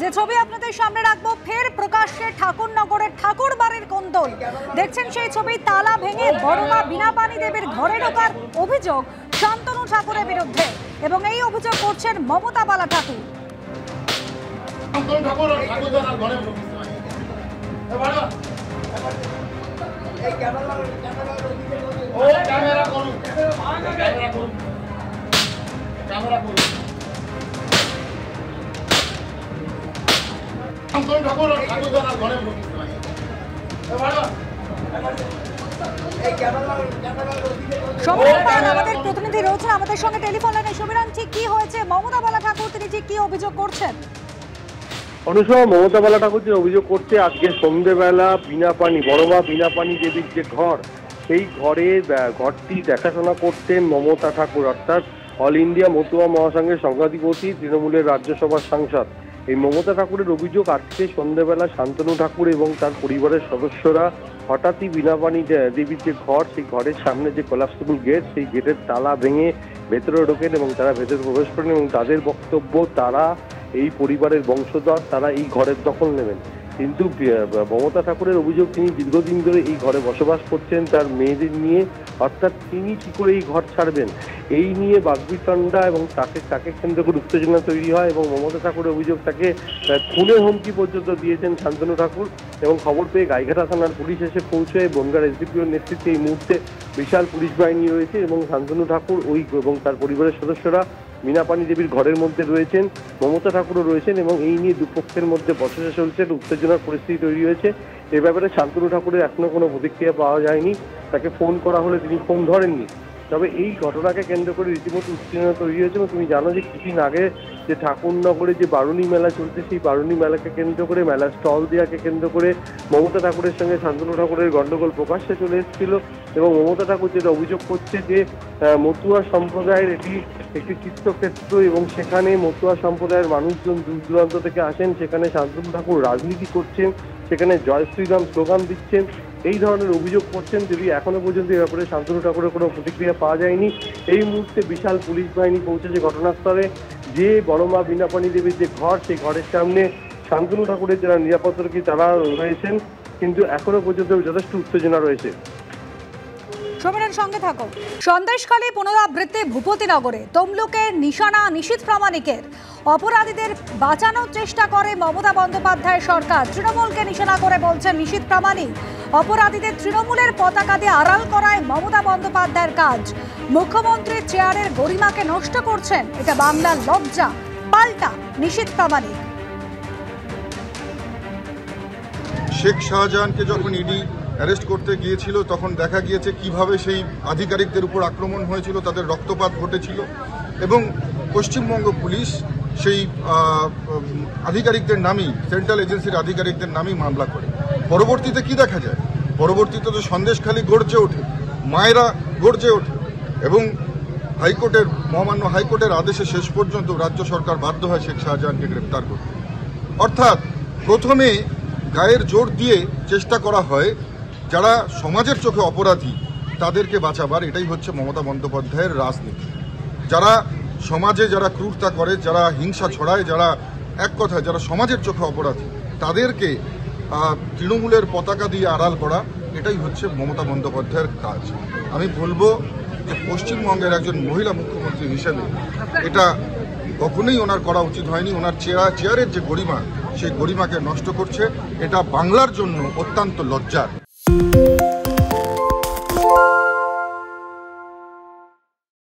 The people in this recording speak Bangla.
যে ছবি আপনাদের সামনে রাখবো, ফের প্রকাশ্যে ঠাকুরনগরের ঠাকুর বাড়ির কোন্দল। দেখছেন সেই ছবি, তালা ভেঙে বড়মা বিনাপানি দেবীর ঘরে ঢোকার অভিযোগ শান্তনু ঠাকুরের বিরুদ্ধে, এবং এই অভিযোগ করছেন মমতা বালা ঠাকুর। আমাদের প্রতিনিধি রয়েছেন আমাদের সঙ্গে টেলিফোন লাইনে। সমীরণ, ঠিক কি হয়েছে? মমতা বালা ঠাকুর তিনি ঠিক কি অভিযোগ করছেন? অনুসভা মমতা বালা ঠাকুর যে অভিযোগ করছে, আজকে সন্ধ্যেবেলা বিনাপানি বড়মা বিনাপানি দেবীর যে ঘর, সেই ঘরটি দেখাশোনা করতেন মমতা ঠাকুর, অর্থাৎ অল ইন্ডিয়া মতুয়া মহাসংঘের সংঘাধিপতি, তৃণমূলের রাজ্যসভার সাংসদ। এই মমতা ঠাকুরের অভিযোগ, আজকে সন্ধ্যেবেলা শান্তনু ঠাকুর এবং তার পরিবারের সদস্যরা হঠাৎই বিনাপানি দেবীর যে ঘর, সেই ঘরের সামনে যে কোলাপসিবল গেট, সেই গেটের তালা ভেঙে ভেতরে ঢোকেন এবং তারা ভেতরে প্রবেশ করেন, এবং তাদের বক্তব্য তারা এই পরিবারের বংশধর, তারা এই ঘরের দখল নেবেন। কিন্তু মমতা ঠাকুরের অভিযোগ, তিনি দীর্ঘদিন ধরে এই ঘরে বসবাস করছেন তার মেয়েদের নিয়ে, অর্থাৎ তিনি কি করে এই ঘর ছাড়বেন, এই নিয়ে বাকবিতণ্ডা এবং তাকে কেন্দ্র করে উত্তেজনা তৈরি হয়। এবং মমতা ঠাকুরের অভিযোগ, তাকে খুনের হুমকি পর্যন্ত দিয়েছেন শান্তনু ঠাকুর। এবং খবর পেয়ে গাইঘাটা থানার পুলিশ এসে পৌঁছয়, বনগাঁ এসডিপিওর নেতৃত্বে এই মুহূর্তে বিশাল পুলিশ বাহিনী রয়েছে, এবং শান্তনু ঠাকুর এবং তার পরিবারের সদস্যরা বিনাপানি দেবীর ঘরের মধ্যে রয়েছেন, মমতা ঠাকুরও রয়েছেন, এবং এই নিয়ে দুপক্ষের মধ্যে বচসা চলছে, উত্তেজনার পরিস্থিতি তৈরি হয়েছে। এ ব্যাপারে শান্তনু ঠাকুরের এখনো কোনো প্রতিক্রিয়া পাওয়া যায়নি, তাকে ফোন করা হলে তিনি ফোন ধরেননি। তবে এই ঘটনাকে কেন্দ্র করে রীতিমতো উত্তেজনা তৈরি হয়েছে। এবং তুমি জানো যে কিছুদিন আগে যে ঠাকুরনগরে যে বারুণী মেলা চলছে, সেই বারুণী মেলাকে কেন্দ্র করে, মেলার স্টল দেওয়াকে কেন্দ্র করে মমতা ঠাকুরের সঙ্গে শান্তনু ঠাকুরের গণ্ডগোল প্রকাশ্যে চলে এসেছিল। এবং মমতা ঠাকুর যেটা অভিযোগ করছে যে মতুয়া সম্প্রদায়ের এটি একটি তীর্থক্ষেত্র, এবং সেখানে মতুয়া সম্প্রদায়ের মানুষজন দূর দূরান্ত থেকে আসেন, সেখানে শান্তনু ঠাকুর রাজনীতি করছেন, সেখানে জয় শ্রীরাম স্লোগান দিচ্ছেন, এই ধরনের অভিযোগ করছেন। যদি এখনো পর্যন্ত এ ব্যাপারে শান্তনু ঠাকুরের কোনো প্রতিক্রিয়া পাওয়া যায়নি। এই মুহূর্তে বিশাল পুলিশ বাহিনী পৌঁছেছে ঘটনাস্থলে। যে বড়মা বিনাপানি দেবীর যে ঘর, সেই ঘরের সামনে শান্তনু ঠাকুরের যারা নিরাপত্তারক্ষী তারা রয়েছেন, কিন্তু এখনো পর্যন্ত যথেষ্ট উত্তেজনা রয়েছে। সমীরণ, সঙ্গে থাকো। সন্দেশখালী পুনরাবৃত্তি ভূপতিনগরে তমলুকের নিশানা নিশীথ প্রামাণিকের। অপরাধীদের বাঁচানোর চেষ্টা করে মমতা বন্দ্যোপাধ্যায় সরকার। তৃণমূলকে নিশানা করে বলছেন নিশীথ প্রামাণিক, অপরাধীদের তৃণমূলের পতাকা দিয়ে আড়াল করায় মমতা বন্দ্যোপাধ্যায়ের কাজ। মুখ্যমন্ত্রীর চেয়ারের গরিমাকে নষ্ট করছেন, এটা বাংলার লজ্জা। পাল্টা নিশীথ প্রামাণিক। শেখ শাহজাহানকে যখন ইডি অ্যারেস্ট করতে গিয়েছিল, তখন দেখা গিয়েছে কিভাবে সেই আধিকারিকদের উপর আক্রমণ হয়েছিল, তাদের রক্তপাত ঘটেছিল, এবং পশ্চিমবঙ্গ পুলিশ সেই আধিকারিকদের নামেই, সেন্ট্রাল এজেন্সির আধিকারিকদের নামেই মামলা করে। পরবর্তীতে কি দেখা যায়? পরবর্তীতে তো সন্দেশখালী গর্জে ওঠে, মায়েরা গর্জে ওঠে, এবং হাইকোর্টের মহামান্য হাইকোর্টের আদেশে শেষ পর্যন্ত রাজ্য সরকার বাধ্য হয় শেখ শাহজাহানকে গ্রেপ্তার করতে। অর্থাৎ প্রথমে গায়ের জোর দিয়ে চেষ্টা করা হয় যারা সমাজের চোখে অপরাধী তাদেরকে বাঁচাবার। এটাই হচ্ছে মমতা বন্দ্যোপাধ্যায়ের রাজনীতি। যারা সমাজে যারা ক্রূরতা করে, যারা হিংসা ছড়ায়, যারা এক কথায় যারা সমাজের চোখে অপরাধী, তাদেরকে তৃণমূলের পতাকা দিয়ে আড়াল করা, এটাই হচ্ছে মমতা বন্দ্যোপাধ্যায়ের কাজ। আমি বলবো যে পশ্চিমবঙ্গের একজন মহিলা মুখ্যমন্ত্রী হিসেবে এটা কখনোই ওনার করা উচিত হয়নি। ওনার চেয়ারের যে গরিমা, সেই গরিমাকে নষ্ট করছে। এটা বাংলার জন্য অত্যন্ত লজ্জার।